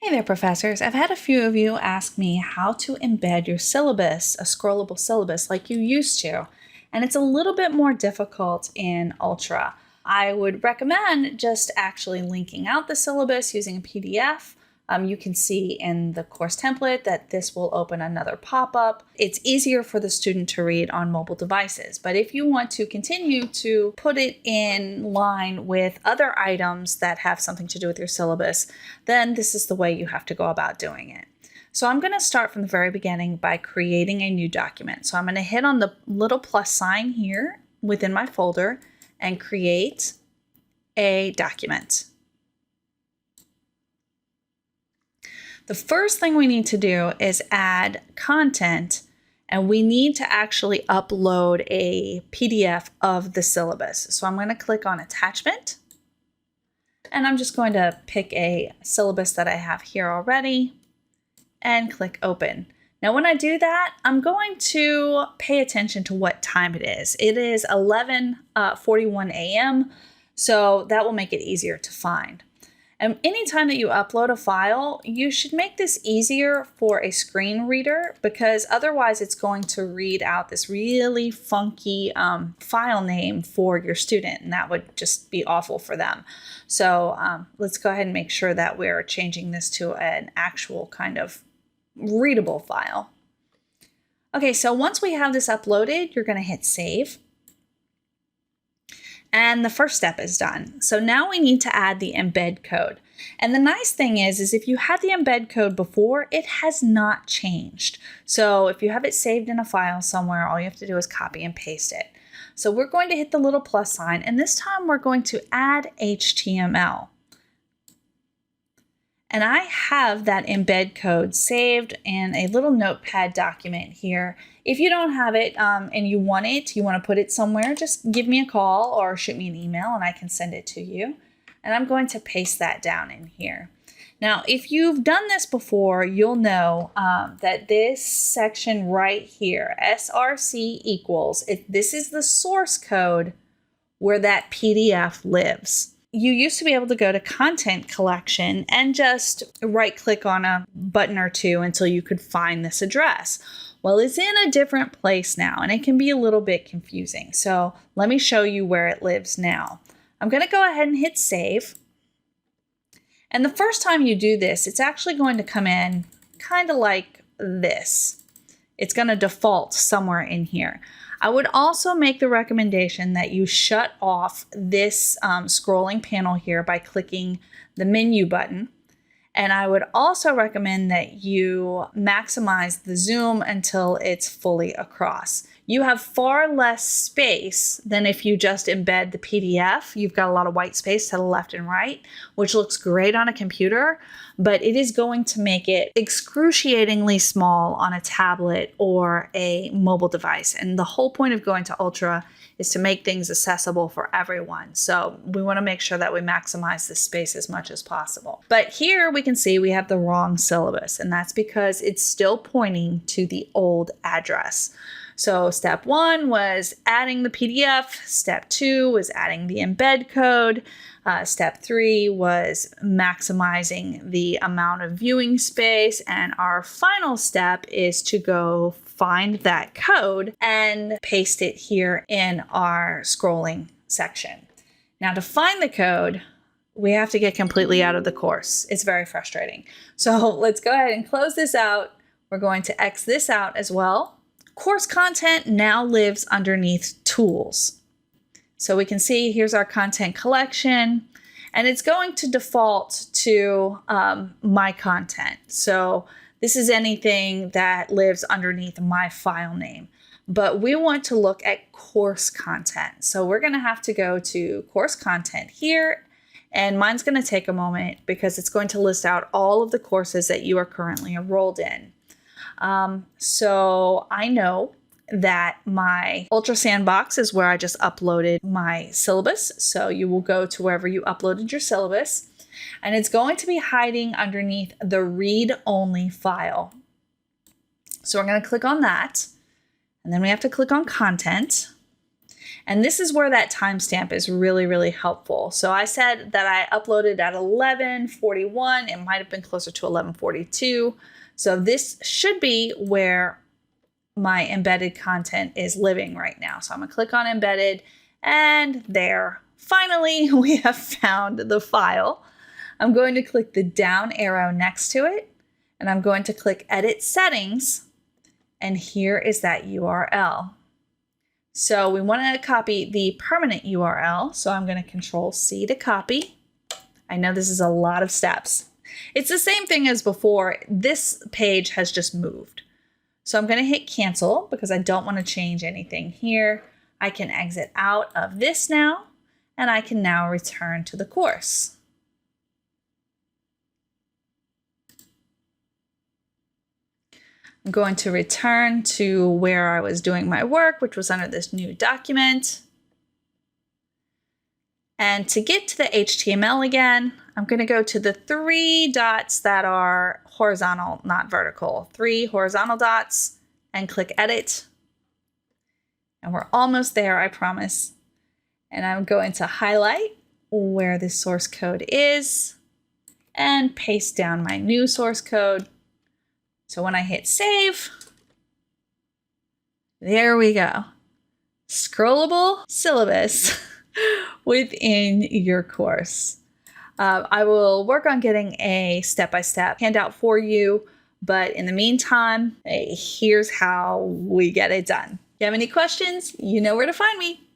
Hey there, professors. I've had a few of you ask me how to embed your syllabus, a scrollable syllabus like you used to, and it's a little bit more difficult in Ultra. I would recommend just actually linking out the syllabus using a PDF. You can see in the course template that this will open another pop-up. It's easier for the student to read on mobile devices, but if you want to continue to put it in line with other items that have something to do with your syllabus, then this is the way you have to go about doing it. So I'm going to start from the very beginning by creating a new document. So I'm going to hit on the little plus sign here within my folder and create a document. The first thing we need to do is add content, and we need to actually upload a PDF of the syllabus. So I'm going to click on attachment, and I'm just going to pick a syllabus that I have here already and click open. Now when I do that, I'm going to pay attention to what time it is. It is 11:41 a.m., so that will make it easier to find. And anytime that you upload a file, you should make this easier for a screen reader, because otherwise it's going to read out this really funky file name for your student, and that would just be awful for them. So let's go ahead and make sure that we're changing this to an actual kind of readable file. Okay, so once we have this uploaded, you're going to hit save. And the first step is done. So now we need to add the embed code. And the nice thing is if you had the embed code before, it has not changed. So if you have it saved in a file somewhere, all you have to do is copy and paste it. So we're going to hit the little plus sign, and this time we're going to add HTML. And I have that embed code saved in a little notepad document here. If you don't have it and you want to put it somewhere, just give me a call or shoot me an email and I can send it to you. And I'm going to paste that down in here. Now, if you've done this before, you'll know that this section right here, SRC equals, this is the source code where that PDF lives. You used to be able to go to content collection and just right click on a button or two until you could find this address. Well, it's in a different place now, and it can be a little bit confusing. So let me show you where it lives now. I'm going to go ahead and hit save. And the first time you do this, it's actually going to come in kind of like this. It's going to default somewhere in here. I would also make the recommendation that you shut off this scrolling panel here by clicking the menu button. And I would also recommend that you maximize the zoom until it's fully across. You have far less space than if you just embed the PDF. You've got a lot of white space to the left and right, which looks great on a computer, but it is going to make it excruciatingly small on a tablet or a mobile device. And the whole point of going to Ultra is to make things accessible for everyone. So we want to make sure that we maximize this space as much as possible. But here we can see we have the wrong syllabus, and that's because it's still pointing to the old address. So step 1 was adding the PDF. Step 2 was adding the embed code. Step 3 was maximizing the amount of viewing space. And our final step is to go find that code and paste it here in our scrolling section. Now to find the code, we have to get completely out of the course. It's very frustrating. So let's go ahead and close this out. We're going to X this out as well. Course content now lives underneath tools. So we can see here's our content collection, and it's going to default to my content. So this is anything that lives underneath my file name. But we want to look at course content. So we're going to have to go to course content here, and mine's going to take a moment because it's going to list out all of the courses that you are currently enrolled in. So I know that my Ultra Sandbox is where I just uploaded my syllabus. So you will go to wherever you uploaded your syllabus, and it's going to be hiding underneath the read-only file. So we're going to click on that, and then we have to click on content. And this is where that timestamp is really, really helpful. So I said that I uploaded at 11:41. It might have been closer to 11:42. So this should be where my embedded content is living right now. So I'm gonna click on embedded, and there, finally, we have found the file. I'm going to click the down arrow next to it, and I'm going to click edit settings, and here is that URL. So we want to copy the permanent URL. So I'm going to Control C to copy. I know this is a lot of steps. It's the same thing as before. This page has just moved. So I'm going to hit cancel because I don't want to change anything here. I can exit out of this now, and I can now return to the course. I'm going to return to where I was doing my work, which was under this new document. And to get to the HTML again, I'm going to go to the 3 dots that are horizontal, not vertical. 3 horizontal dots, and click edit. And we're almost there, I promise. And I'm going to highlight where the source code is and paste down my new source code. So when I hit save, there we go. Scrollable syllabus within your course. I will work on getting a step-by-step handout for you, but in the meantime, here's how we get it done. If you have any questions, you know where to find me.